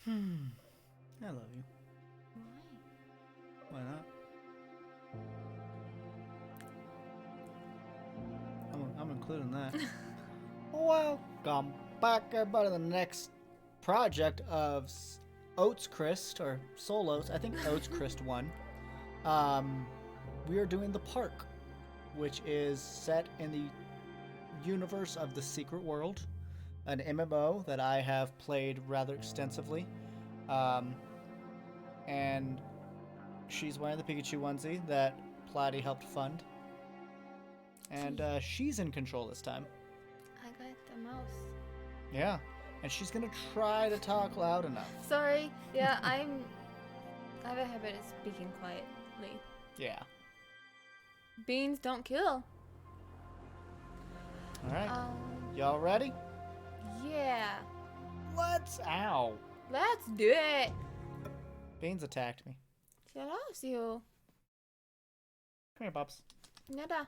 I love you. Why? Why not? I'm including that. Welcome back, everybody, to the next project of Oatskrist, or Soul Oats. I think Oatskrist won. We are doing the park, which is set in the universe of the Secret World, an MMO that I have played rather extensively. And she's wearing the Pikachu onesie that Platy helped fund. And she's in control this time. I got the mouse. Yeah. And she's going to try to talk loud enough. Sorry. Yeah, I have a habit of speaking quietly. Yeah. Beans don't kill. All right. Y'all ready? Yeah. Ow. Let's do it. Beans attacked me. She loves you. Come here, Bubs. Nada.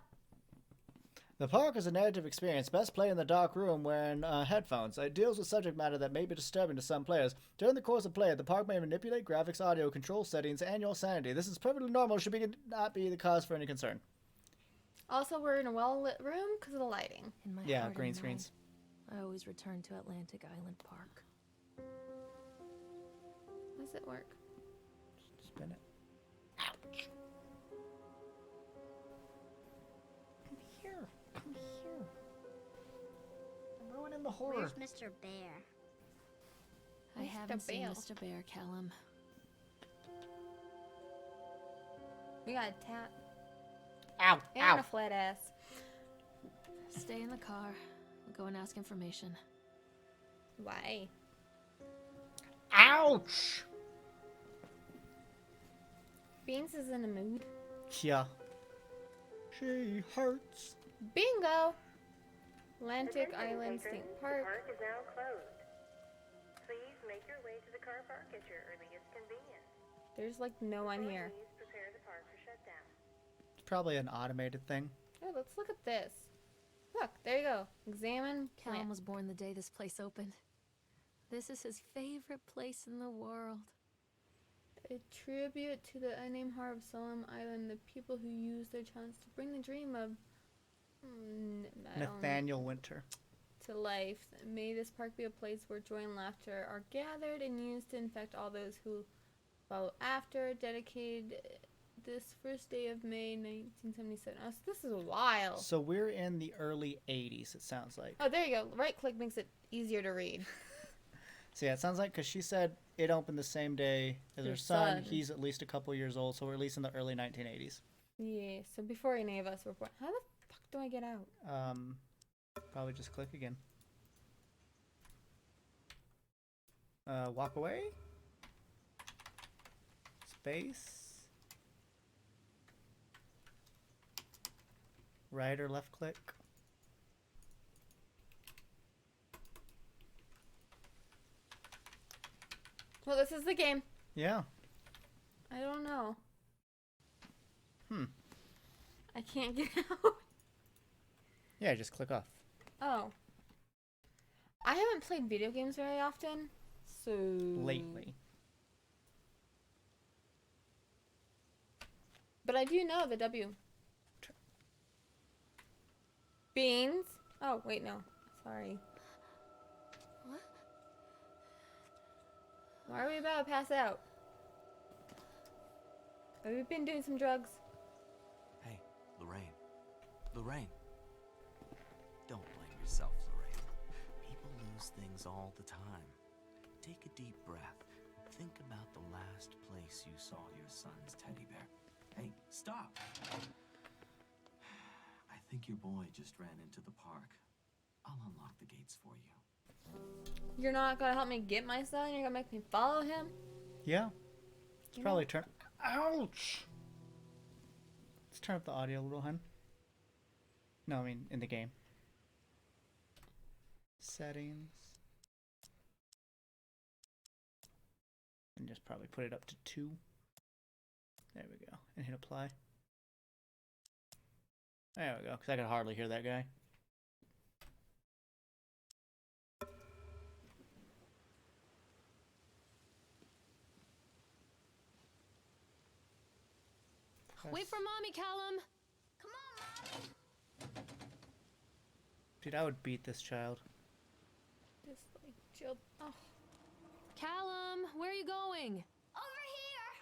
The park is a narrative experience best played in the dark room wearing headphones. It deals with subject matter that may be disturbing to some players. During the course of play, the park may manipulate graphics, audio, control settings, and your sanity. This is perfectly normal. Should not be the cause for any concern. Also, we're in a well-lit room because of the lighting. In my Yeah, heart green and screens. mind, I always return to Atlantic Island Park. How does it work? Spin it. Ouch. Come here. Come here. I'm ruining the horror. Where's Mr. Bear? I Mr. haven't seen Bear. Mr. Bear, Callum. We got a tap Ow. and Ow. a flat ass. Stay in the car. We'll go and ask information. Why? Ouch. Beans is in a mood. Yeah. She hurts. Bingo! Atlantic Island State Park. The park is now closed. Please make your way to the car park at your earliest convenience. There's like no one here. Please prepare the park for shutdown. It's probably an automated thing. Oh, let's look at this. Look, there you go. Examine Callum plant. was born the day this place opened. This is his favorite place in the world. A tribute to the unnamed heart of Solemn Island, the people who used their chance to bring the dream of I don't know, Nathaniel Winter. to life. May this park be a place where joy and laughter are gathered and used to infect all those who follow after. Dedicated this first day of May 1977. Oh, so this is a while. So we're in the early 80s, it sounds like. Oh, there you go. Right click makes it easier to read. So yeah, it sounds like, because she said it opened the same day as her Your son. son. He's at least a couple years old, so we're at least in the early 1980s. Yeah, so before any of us were born. How the fuck do I get out? Probably just click again. Walk away. Space. Right or left click. Well, this is the game. Yeah. I don't know. Hmm. I can't get out. Yeah, just click off. Oh. I haven't played video games very often, so... Lately. But I do know the W. Beans? Oh, wait, no. Sorry. What? Why are we about to pass out? Have we been doing some drugs? Hey, Lorraine. Lorraine. Don't blame yourself, Lorraine. People lose things all the time. Take a deep breath. Think about the last place you saw your son's teddy bear. Hey, stop! I think your boy just ran into the park. I'll unlock the gates for you. You're not gonna help me get my son? You're gonna make me follow him? Yeah. Let's You probably know- turn... Ouch! Let's turn up the audio a little, hun. No, I mean, in the game. Settings. And just probably put it up to 2. There we go. And hit apply. There we go, because I could hardly hear that guy. Wait for mommy, Callum. Come on, Mommy. Dude, I would beat this child. Just like chill. Oh, Callum, where are you going? Over here.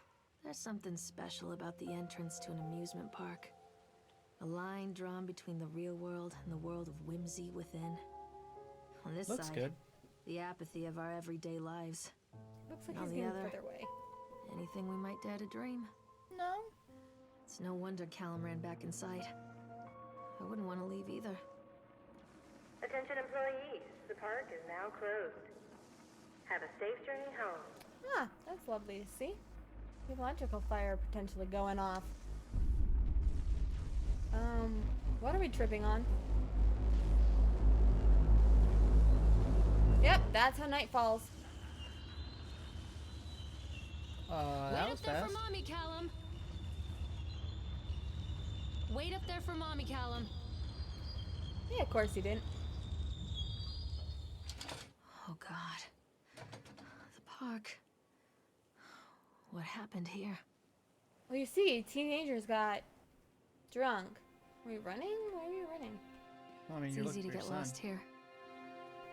There's something special about the entrance to an amusement park. A line drawn between the real world and the world of whimsy within. On this Looks side, good. the apathy of our everyday lives. looks like On he's the getting other. further away. Anything we might dare to dream. No. It's no wonder Callum ran back inside. I wouldn't want to leave either. Attention employees, the park is now closed. Have a safe journey home. Ah, that's lovely to see. The electrical fire potentially going off. What are we tripping on? Yep, that's how night falls. Wait That up was there fast. for mommy, Callum. Wait up there for mommy, Callum. Yeah, of course you didn't. Oh God. The park. What happened here? Well, you see, teenagers got drunk. Were you running? Why are you running? Well, I mean, It's you're easy looking to for get your lost son. here.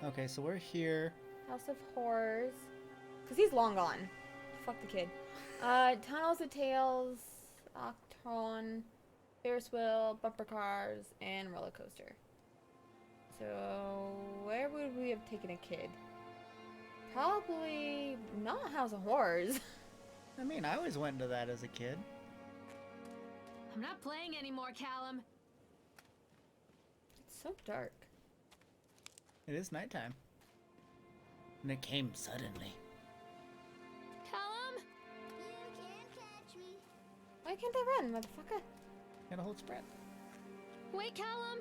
Okay, so we're here. House of Horrors. Because he's long gone. Fuck the kid. Tunnels of Tales, Octron, Ferris wheel, bumper cars, and roller coaster. So, where would we have taken a kid? Probably not House of Horrors. I mean, I always went into that as a kid. I'm not playing anymore, Callum. It's so dark. It is nighttime. And it came suddenly. Callum? You can't catch me. Why can't I run, motherfucker? Gotta hold sprint. Wait, Callum.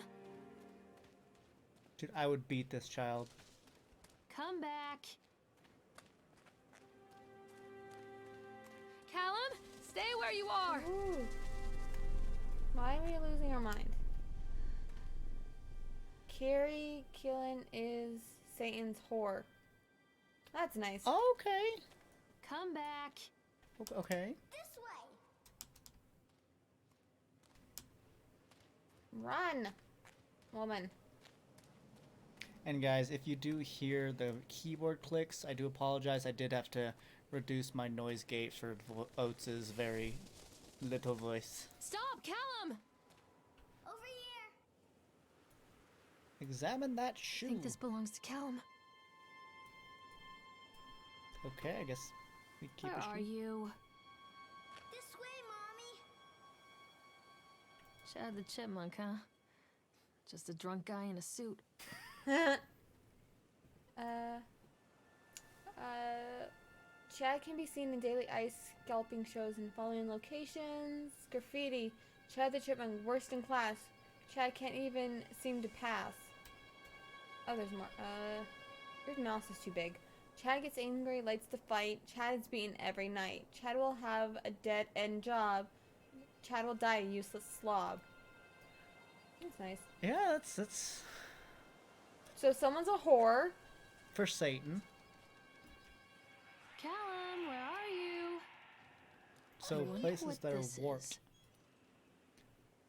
Dude, I would beat this child. Come back. Callum, stay where you are. Ooh. Why are we losing our mind? Carrie Killen is Satan's whore. That's nice. Okay. Come back. Okay. This way. Run, woman. And guys, if you do hear the keyboard clicks, I do apologize. I did have to reduce my noise gate for Oats' very little voice. Stop, Callum. Over here. Examine that I shoe. think this belongs to Callum. Okay, I guess we keep Where a are shoe. you? This way, Mommy. Chad the Chipmunk, huh? Just a drunk guy in a suit. Chad can be seen in daily ice scalping shows in following locations. Graffiti. Chad the Chipmunk, worst in class. Chad can't even seem to pass. Oh, there's more. Your mouse is too big. Chad gets angry, lights the fight. Chad is beaten every night. Chad will have a dead-end job. Chad will die a useless slob. That's nice. Yeah, that's So someone's a whore. for Satan. Callum, where are you? So wonder places what that are this warped. is.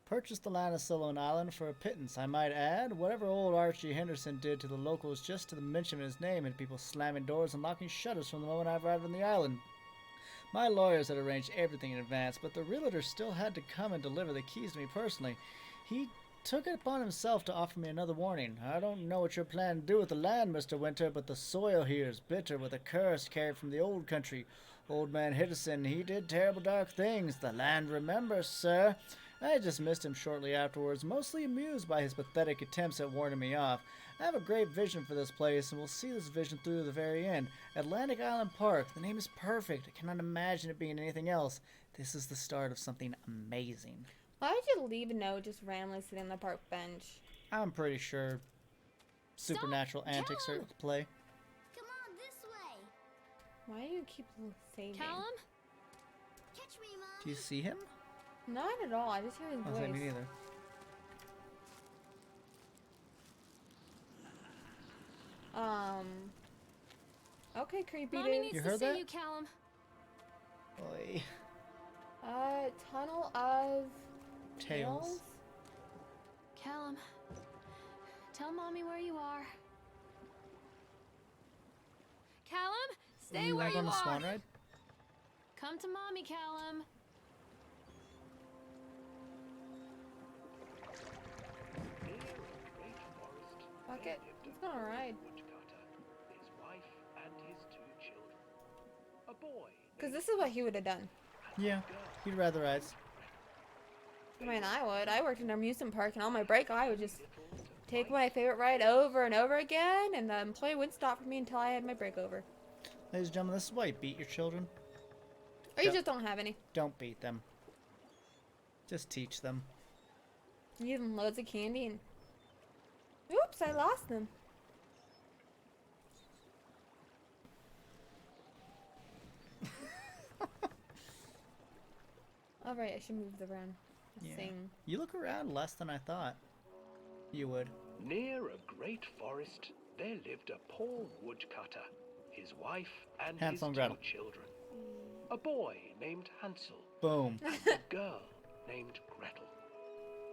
Purchased the land of Silone Island for a pittance, I might add. Whatever old Archie Henderson did to the locals just to the mention of his name and people slamming doors and locking shutters from the moment I arrived on the island. My lawyers had arranged everything in advance, but the realtor still had to come and deliver the keys to me personally. He took it upon himself to offer me another warning. I don't know what you're planning to do with the land, Mr. Winter, but the soil here is bitter with a curse carried from the old country. Old man Henderson, he did terrible dark things. The land remembers, sir. I dismissed him shortly afterwards, mostly amused by his pathetic attempts at warning me off. I have a great vision for this place, and will see this vision through to the very end. Atlantic Island Park. The name is perfect. I cannot imagine it being anything else. This is the start of something amazing. Why would you leave a note just randomly sitting on the park bench? I'm pretty sure supernatural antics are Callum! at play. Come on, this way. Why do you keep saving? Callum? Catch me, Mommy. Do you see him? Not at all. I just hear his I voice. say me neither. Okay, creepy Mommy dude. needs You to heard see that? you, Callum. Oy. Tunnel of Tails. Callum, tell Mommy where you are. Callum, stay You where wanna go you on a are. swan ride? Come to Mommy, Callum. Fuck it. Let's go on a ride. His wife and his 2 children. A boy. Because this is what he would have done. Yeah, he'd rather rides. I mean, I would. I worked in an amusement park, and on my break, I would just take my favorite ride over and over again, and the employee wouldn't stop for me until I had my break over. Ladies and gentlemen, this is why you beat your children. Or you Yep. just don't have any. Don't beat them. Just teach them. You give them loads of candy and... Oops, I lost them. Alright, I should move the around. Yeah. Sing. You look around less than I thought you would. Near a great forest, there lived a poor woodcutter, his wife and Hansel and his 2 Gretel. children. A boy named Hansel, Boom. a girl named Gretel.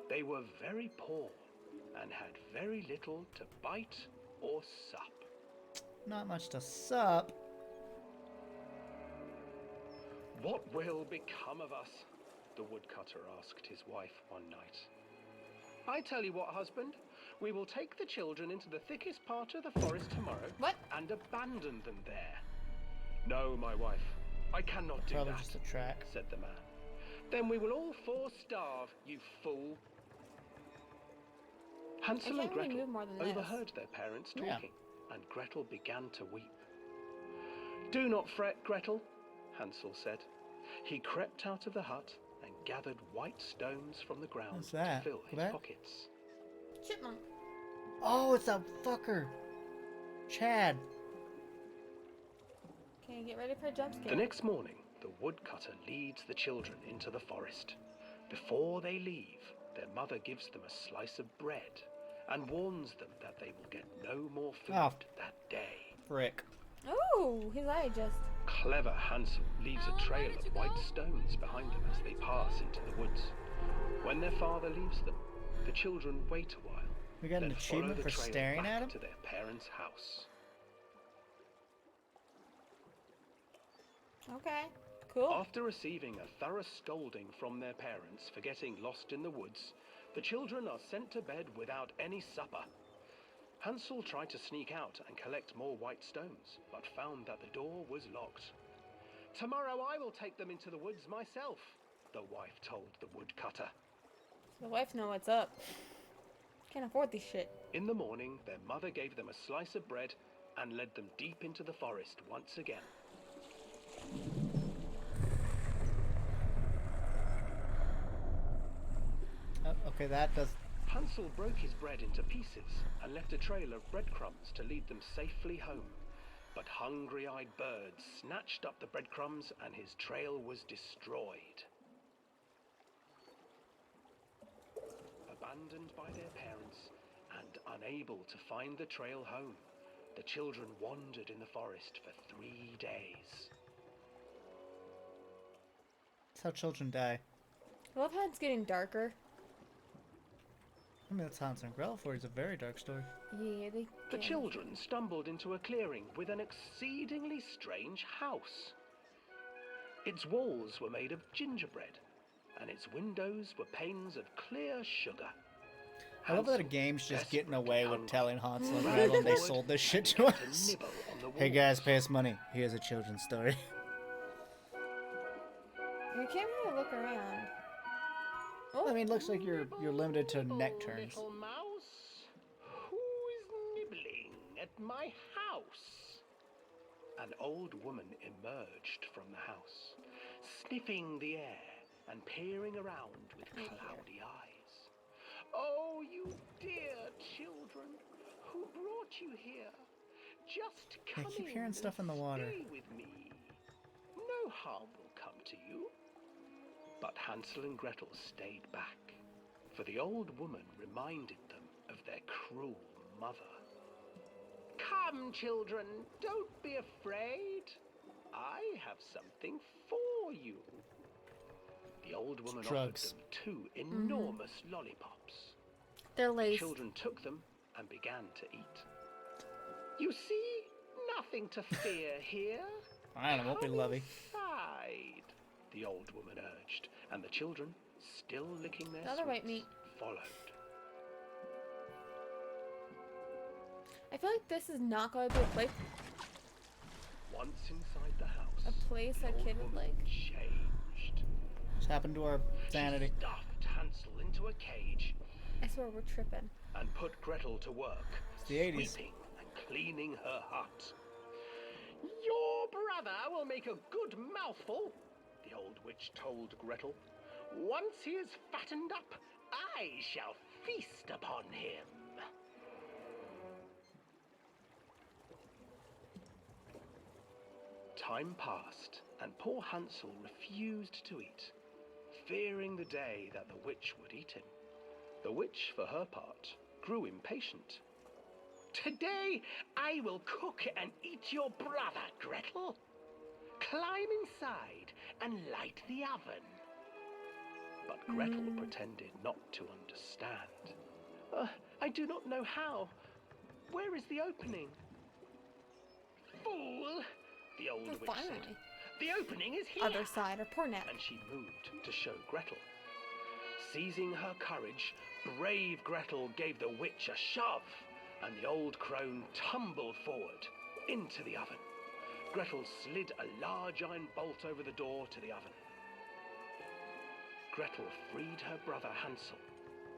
They were very poor and had very little to bite or sup. Not much to sup. What will become of us? The woodcutter asked his wife one night. I tell you what, husband, we will take the children into the thickest part of the forest tomorrow What? and abandon them there. No, my wife, I cannot do Probably that, just a track. said the man. Then we will all 4 starve, you fool. Hansel and can't really Gretel move more than this. overheard their parents Yeah. talking, and Gretel began to weep. Do not fret, Gretel, Hansel said. He crept out of the hut and gathered white stones from the ground What's that? to fill his That? pockets. Chipmunk. Oh, it's that fucker. Chad. Okay, get ready for a jump scare. The next morning, the woodcutter leads the children into the forest. Before they leave, their mother gives them a slice of bread and warns them that they will get no more food Oh. that day. Frick. Oh, his eye just... Clever Hansel leaves a Alan, trail where did you of white go? stones behind them as they pass into the woods. When their father leaves them, the children wait a while. We got an then follow achievement the for trail staring back at him? to their parents' house. Okay, cool. After receiving a thorough scolding from their parents for getting lost in the woods, the children are sent to bed without any supper. Hansel tried to sneak out and collect more white stones, but found that the door was locked. Tomorrow I will take them into the woods myself, the wife told the woodcutter. The wife know what's up. Can't afford this shit. In the morning, their mother gave them a slice of bread and led them deep into the forest once again. Oh, okay, that does. Hansel broke his bread into pieces and left a trail of breadcrumbs to lead them safely home. But hungry-eyed birds snatched up the breadcrumbs and his trail was destroyed. Abandoned by their parents and unable to find the trail home, the children wandered in the forest for 3 days. That's how children die. I love how it's getting darker. I mean, that's Hansel and Gretel for you. It's a very dark story. Yeah, they... The children stumbled into a clearing with an exceedingly strange house. Its walls were made of gingerbread, and its windows were panes of clear sugar. I love that a Hansel, game's just getting desperately away with hungry, telling Hansel and ran Gretel they forward sold this shit to and us. nibble on the Hey walls. guys, pay us money. Here's a children's story. You can't really look around. I mean, looks like you're limited to neck Nibble, turns. Little mouse, who is nibbling at my house? An old woman emerged from the house, sniffing the air and peering around with cloudy eyes. Oh, you dear children, who brought you here? Just I come keep in hearing stuff in and the water. stay with me. No harm will come to you. But Hansel and Gretel stayed back, for the old woman reminded them of their cruel mother. Come, children, don't be afraid. I have something for you. The old woman Drugs. offered them 2 enormous lollipops. They're The laced. children took them and began to eat. You see, nothing to fear here. I don't know, won't be Come lovey. inside, the old woman urged, and the children, still licking their Another white sweets, meat. followed. I feel like this is not going to be a place Once inside the house, a the old kid would woman like. changed. What's happened to our sanity? She stuffed Hansel into a cage I swear we're tripping. and put Gretel to work, It's the 80s. sweeping and cleaning her hut. Your brother will make a good mouthful, the old witch told Gretel. Once he is fattened up, I shall feast upon him. Time passed, and poor Hansel refused to eat, fearing the day that the witch would eat him. The witch, for her part, grew impatient. Today I will cook and eat your brother, Gretel. Climb inside and light the oven. But Gretel pretended not to understand. I do not know how. Where is the opening? Fool, the old witch said. Finally. The opening is here. Other side or poor nap. And she moved to show Gretel. Seizing her courage, brave Gretel gave the witch a shove, and the old crone tumbled forward into the oven. Gretel slid a large iron bolt over the door to the oven. Gretel freed her brother Hansel,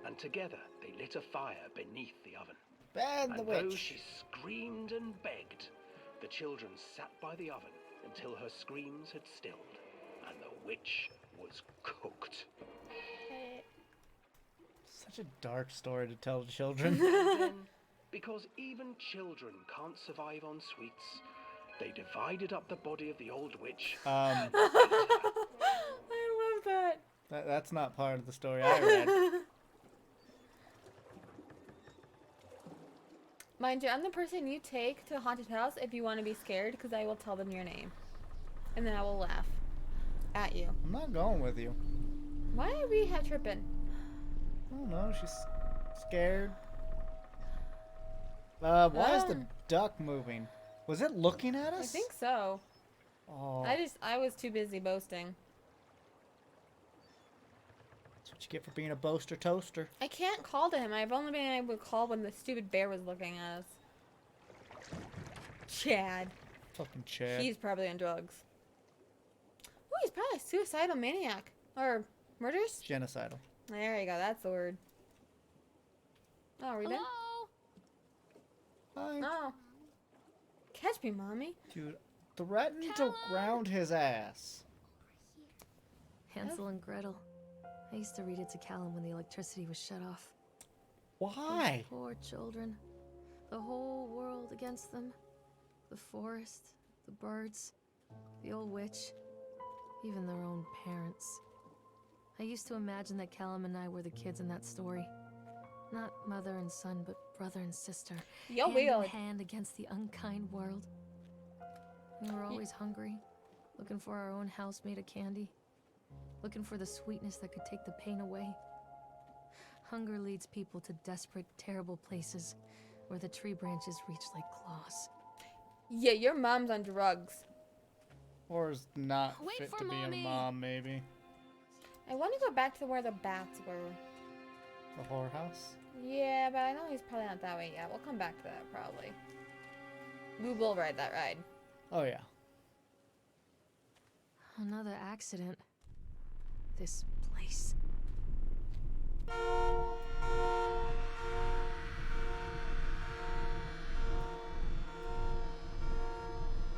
and together they lit a fire beneath the oven. Ban the And though witch. she screamed and begged, the children sat by the oven until her screams had stilled, and the witch was cooked. Such a dark story to tell children. Then, because even children can't survive on sweets, they divided up the body of the old witch. I love that. That's not part of the story I read. Mind you, I'm the person you take to a haunted house if you want to be scared, because I will tell them your name. And then I will laugh at you. I'm not going with you. Why are we tripping? I don't know, she's scared. Why is the Um. duck moving? Was it looking at us? I think so. Oh, I was too busy boasting. that's what you get for being a boaster toaster. I can't call to him. I've only been able to call when the stupid bear was looking at us. Chad. Fucking Chad. He's probably on drugs. Ooh, he's probably a suicidal maniac. Or murderous? Genocidal. There you go. That's the word. Oh, are we done? Hi. Oh. Catch me, mommy. Dude, threaten to ground his ass. Hansel and Gretel. I used to read it to Callum when the electricity was shut off. Why? Poor children. The whole world against them. The forest, the birds, the old witch, even their own parents. I used to imagine that Callum and I were the kids in that story. Not mother and son, but brother and sister. Yo, hand weird. in hand against the unkind world. We were always hungry, looking for our own house made of candy. Looking for the sweetness that could take the pain away. Hunger leads people to desperate, terrible places where the tree branches reach like claws. Yeah, your mom's on drugs. Or is not Wait fit for to be a mommy. mom, maybe. I want to go back to where the bats were. The whorehouse? Yeah, but I know he's probably not that way yet. We'll come back to that probably. We will ride that ride. Oh, yeah. Another accident. This place.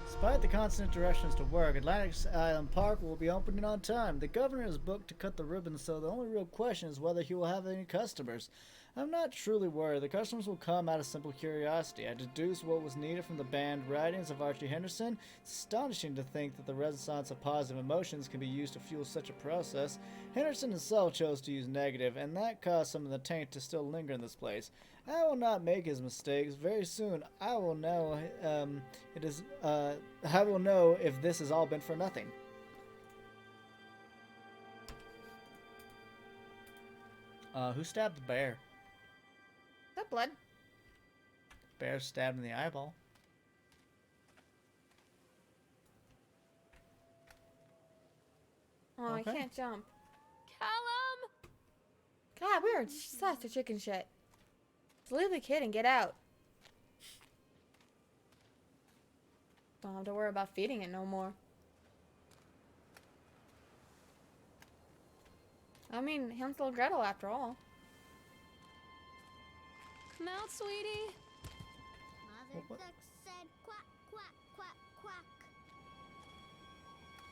Despite the constant directions to work, Atlantic Island Park will be opening on time. The governor is booked to cut the ribbons, so the only real question is whether he will have any customers. I'm not truly worried. The customers will come out of simple curiosity. I deduced what was needed from the banned writings of Archie Henderson. It's astonishing to think that the resonance of positive emotions can be used to fuel such a process. Henderson himself chose to use negative, and that caused some of the taint to still linger in this place. I will not make his mistakes. Very soon, I will know. I will know if this has all been for nothing. Who stabbed the bear? Is that blood? Bear stabbed in the eyeball. Oh, Okay. I can't jump. Callum! God, we are such a chicken shit. Just leave the kid and get out. Don't have to worry about feeding it no more. I mean, Hansel and Gretel after all. Come out, sweetie. Mother What? duck said quack, quack, quack, quack.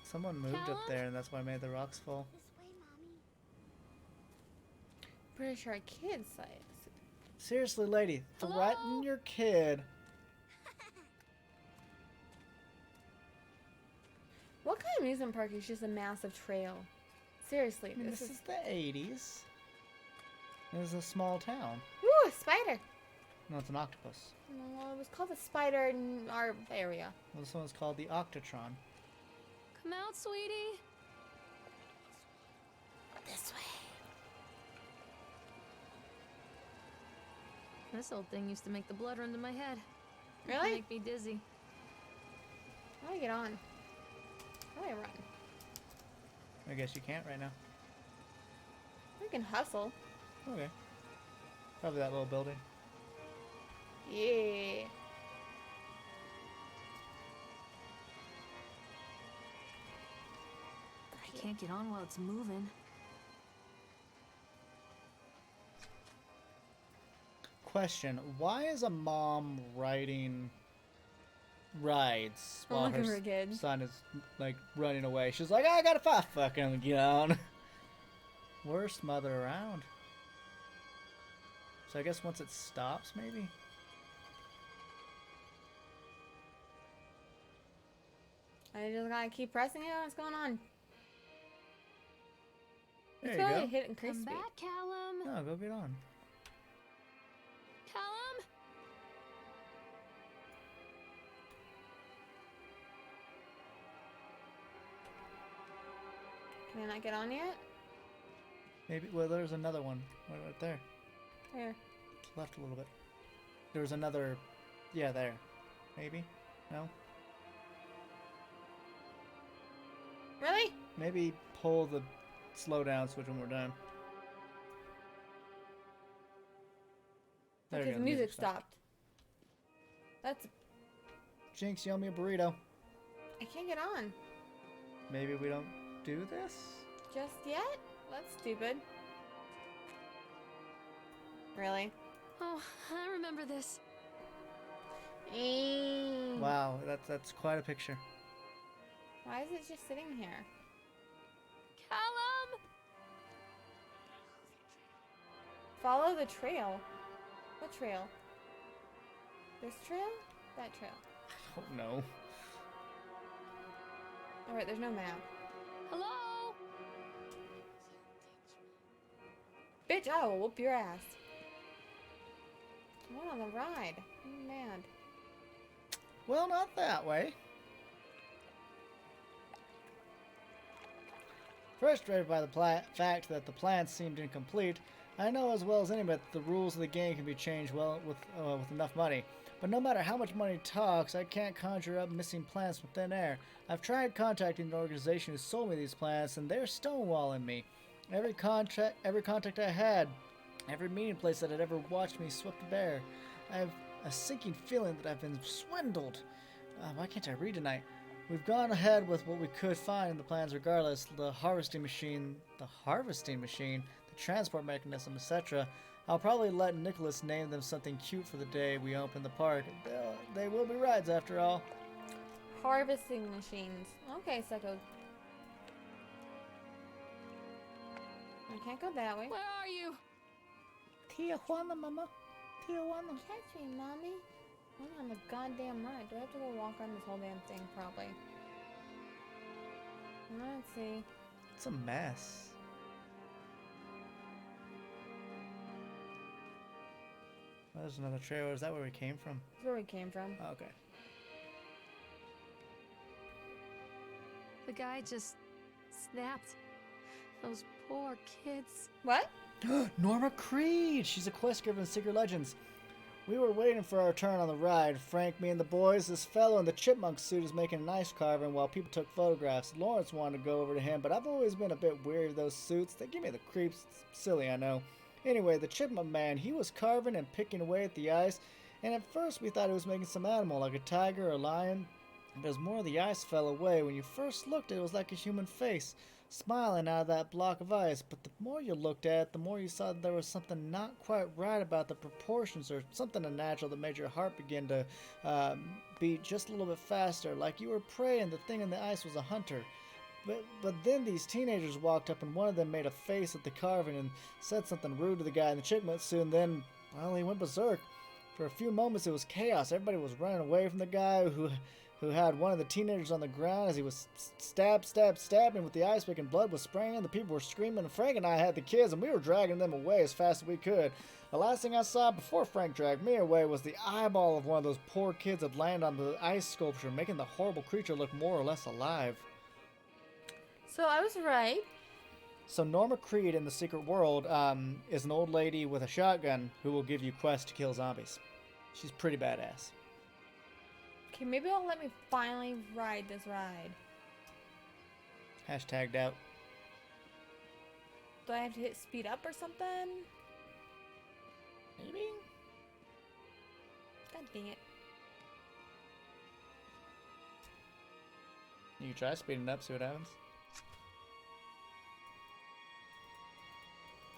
Someone moved Callum? up there, and that's why I made the rocks fall. This way, Mommy. Pretty sure a kid size. Seriously, lady, Hello? threaten your kid. What kind of amusement park is just a massive trail? Seriously, I mean, this this is... is the 80s. It was a small town. Ooh, a spider! No, it's an octopus. Well, it was called a spider in our area. Well, this one was called the Octotron. Come out, sweetie. This way. This old thing used to make the blood run to my head. Really? Make me dizzy. How do I get on? How do I run? I guess you can't right now. We can hustle. Okay. Probably that little building. Yeah. I can't get on while it's moving. Question: why is a mom riding rides while looking her for a kid. son is like running away? She's like, I gotta fucking get on. Worst mother around. So I guess once it stops, maybe. I just gotta keep pressing it. What's going on? There It's you probably go. hit increase Come speed. back, Callum. No, go get on. Callum? Can I not get on yet? Maybe. Well, there's another one right there. Where? Left a little bit. There was another. Yeah, there. Maybe. No. Really? Maybe pull the slow down switch when we're done. There we Okay, go, the music stopped. That's... Jinx, you owe me a burrito. I can't get on. Maybe we don't do this? Just yet? That's stupid. Really? Oh, I remember this. Wow, that's quite a picture. Why is it just sitting here? Callum! Follow the trail. What trail? This trail? That trail. Oh no. Alright, there's no map. Hello? Bitch, I will whoop your ass. I went on the ride. I'm mad. Well, not that way. Frustrated by the fact that the plans seemed incomplete, I know as well as anybody that the rules of the game can be changed well with enough money. But no matter how much money talks, I can't conjure up missing plants from thin air. I've tried contacting the organization who sold me these plants, and they're stonewalling me. Every contact I had, every meeting place that had ever watched me swept bare. I have a sinking feeling that I've been swindled. Why can't I read tonight? We've gone ahead with what we could find in the plans regardless. The harvesting machine, the transport mechanism, etc. I'll probably let Nicholas name them something cute for the day we open the park. They will be rides after all. Harvesting machines. Okay, Psycho. I can't go that way. Where are you? Tijuana, mama. Tijuana. Catch me, mommy. I'm on the goddamn ride. Do I have to go walk around this whole damn thing? Probably. Let's see. It's a mess. Oh, there's another trailer. Is that where we came from? That's where we came from. Oh, okay. The guy just snapped. Those poor kids. What? Norma Creed! She's a quest giver in Secret Legends. We were waiting for our turn on the ride. Frank, me, and the boys. This fellow in the chipmunk suit is making an ice carving while people took photographs. Lawrence wanted to go over to him, but I've always been a bit weary of those suits. They give me the creeps. It's silly, I know. Anyway, the chipmunk man, he was carving and picking away at the ice, and at first we thought he was making some animal, like a tiger or a lion. But as more of the ice fell away, when you first looked, it was like a human face, smiling out of that block of ice. But the more you looked at it, the more you saw that there was something not quite right about the proportions, or something unnatural that made your heart begin to beat just a little bit faster, like you were prey and the thing in the ice was a hunter. But then these teenagers walked up, and one of them made a face at the carving and said something rude to the guy in the chipmunk suit, and then, well, he went berserk. For a few moments it was chaos. Everybody was running away from the guy who had one of the teenagers on the ground as he was stabbing with the ice pick, and blood was spraying. The people were screaming, and Frank and I had the kids, and we were dragging them away as fast as we could. The last thing I saw before Frank dragged me away was the eyeball of one of those poor kids that landed on the ice sculpture, making the horrible creature look more or less alive. So I was right. So Norma Creed in the Secret World is an old lady with a shotgun who will give you quests to kill zombies. She's pretty badass. Okay, maybe it'll let me finally ride this ride. Hashtag doubt. Do I have to hit speed up or something? Maybe? God dang it. You try speeding up, see what happens.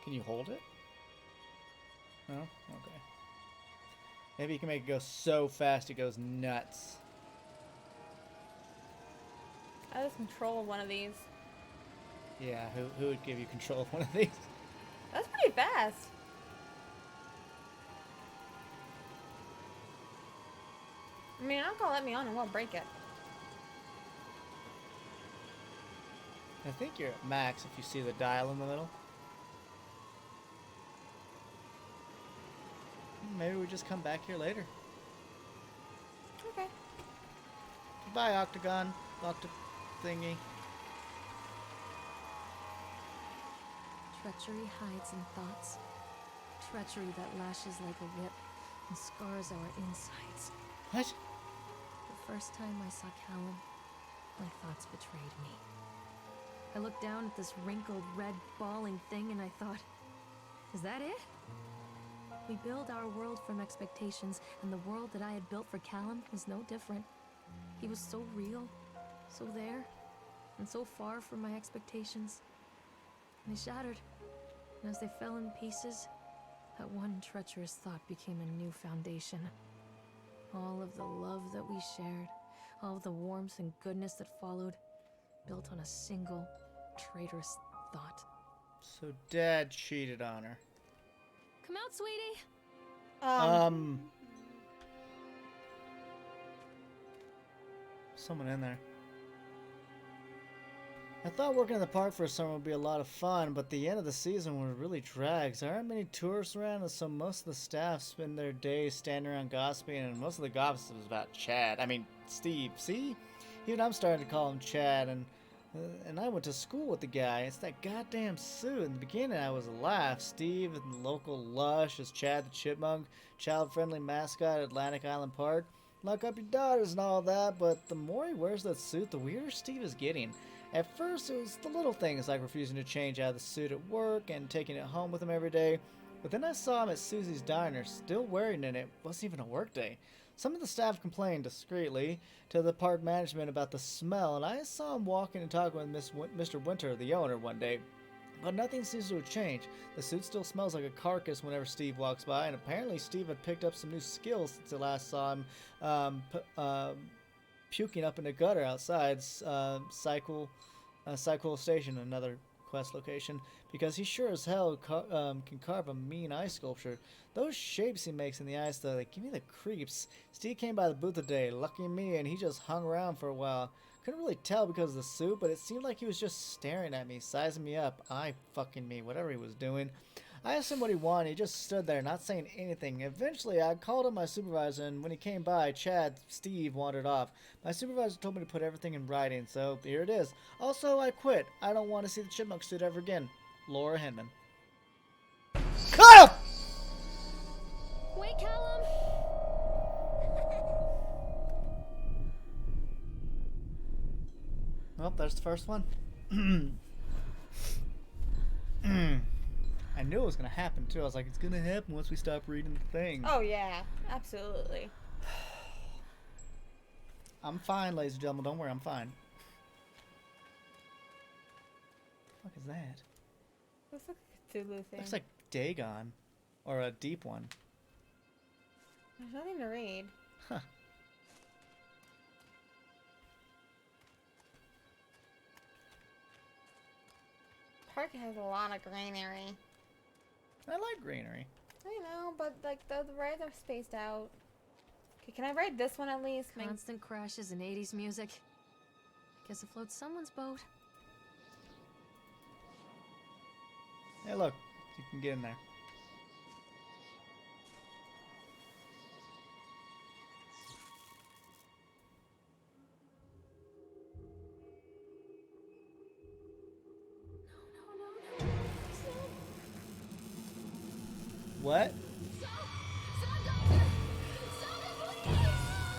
Can you hold it? No? Okay. Maybe you can make it go so fast it goes nuts. I lose control of one of these. Yeah, who would give you control of one of these? That's pretty fast. I mean, I'm gonna let me on and won't break it. I think you're at max if you see the dial in the middle. Maybe we just come back here later. Okay. Goodbye, Octagon. Thingy. Treachery hides in thoughts. Treachery that lashes like a whip and scars our insides. What? The first time I saw Callum, my thoughts betrayed me. I looked down at this wrinkled, red, bawling thing and I thought, is that it? We build our world from expectations, and the world that I had built for Callum was no different. He was so real, so there, and so far from my expectations. And they shattered, and as they fell in pieces, that one treacherous thought became a new foundation. All of the love that we shared, all of the warmth and goodness that followed, built on a single, traitorous thought. So Dad cheated on her. Come out, sweetie! Someone in there. I thought working in the park for a summer would be a lot of fun, but the end of the season was really drags. There aren't many tourists around, and so most of the staff spend their days standing around gossiping, and most of the gossip was about Chad. I mean, Steve. See? Even I'm starting to call him Chad, and I went to school with the guy. It's that goddamn suit. In the beginning, I was a laugh. Steve in the local lush as Chad the Chipmunk, child-friendly mascot at Atlantic Island Park. Lock up your daughters and all that, but the more he wears that suit, the weirder Steve is getting. At first, it was the little things like refusing to change out of the suit at work and taking it home with him every day. But then I saw him at Susie's Diner, still wearing it, and it wasn't even a work day. Some of the staff complained discreetly to the park management about the smell, and I saw him walking and talking with Mr. Winter, the owner, one day. But nothing seems to have changed. The suit still smells like a carcass whenever Steve walks by, and apparently Steve had picked up some new skills since I last saw him puking up in the gutter outside Cycle Station, another quest location, because he sure as hell can carve a mean ice sculpture. Those shapes he makes in the ice, though, they give me the creeps. Steve came by the booth today, lucky me, and he just hung around for a while. Couldn't really tell because of the suit, but it seemed like he was just staring at me, sizing me up, eye fucking me, whatever he was doing. I asked him what he wanted. He just stood there, not saying anything. Eventually, I called up my supervisor, and when he came by, Steve wandered off. My supervisor told me to put everything in writing, so here it is. Also, I quit. I don't want to see the chipmunk suit ever again. Laura Hinman. Ah! Wait, Callum! Well, there's the first one. I knew it was gonna happen too. I was like, it's gonna happen once we stop reading the thing. Oh yeah, absolutely. I'm fine, ladies and gentlemen. Don't worry, I'm fine. What the fuck is that? Looks like a Cthulhu thing. Looks like Dagon. Or a deep one. There's nothing to read. Huh. Park has a lot of greenery. I like greenery. I know, but like the rides are spaced out. Okay, can I ride this one at least? Constant crashes and 80s music. Guess it floats someone's boat. Hey, look. You can get in there. What?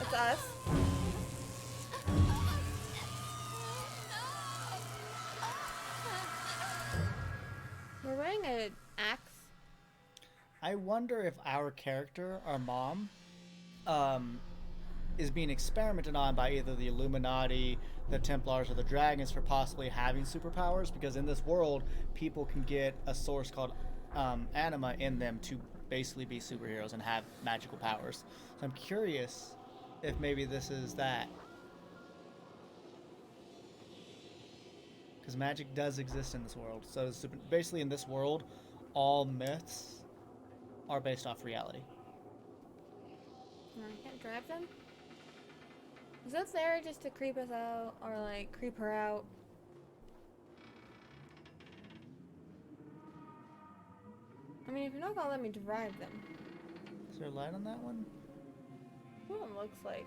It's us. We're wearing an axe. I wonder if our character, our mom, is being experimented on by either the Illuminati, the Templars, or the Dragons for possibly having superpowers, because in this world, people can get a source called anima in them to basically be superheroes and have magical powers. So I'm curious if maybe this is that. Because magic does exist in this world. So basically in this world, all myths are based off reality. I can't drive them? Is that there just to creep us out or like creep her out? I mean, if you're not gonna let me drive them, Is there a light on that one? what one looks like?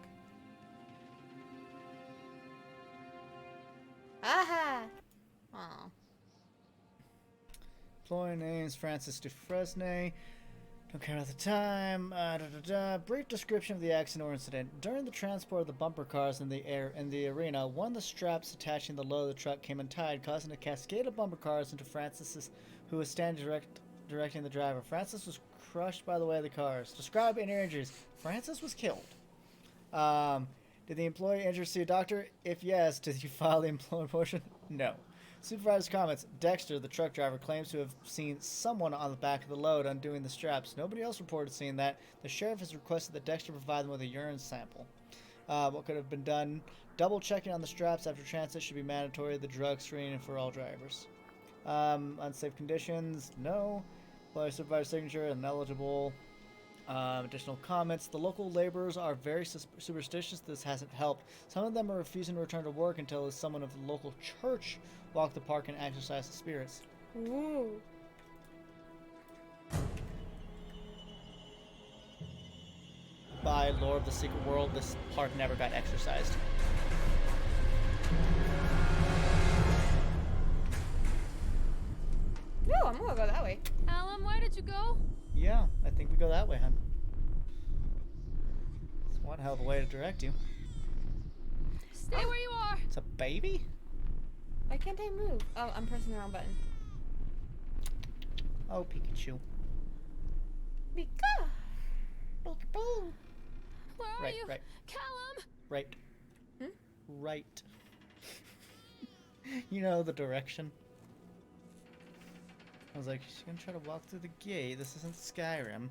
Aha! Oh. Employee names Francis Dufresne. Don't care about the time. Brief description of the accident or incident. During the transport of the bumper cars in the arena, one of the straps attaching the load of the truck came untied, causing a cascade of bumper cars into Francis's, who was standing directing the driver. Francis was crushed by the weight of the cars. Describe any injuries. Francis was killed. Did the employee injure see a doctor? If yes, did you file the employment portion? No. Supervisor's comments. Dexter, the truck driver, claims to have seen someone on the back of the load undoing the straps. Nobody else reported seeing that. The sheriff has requested that Dexter provide them with a urine sample. What could have been done? Double checking on the straps after transit should be mandatory. The drug screening for all drivers. Unsafe conditions? No. Employee supervisor signature, ineligible. Additional comments. The local laborers are very superstitious. This hasn't helped. Some of them are refusing to return to work until someone of the local church walk the park and exorcise the spirits. Ooh. By lore of the secret world, this park never got exorcised. No, I'm gonna go that way. Callum, where did you go? Yeah, I think we go that way, hun. It's one hell of a way to direct you. Stay where you are. It's a baby? Why can't I move? Oh, I'm pressing the wrong button. Oh, Pikachu. Pika! Peekaboo. Where are Right, you? right. Callum! Right. Hmm? Right. You know the direction. I was like, she's gonna try to walk through the gate. This isn't Skyrim.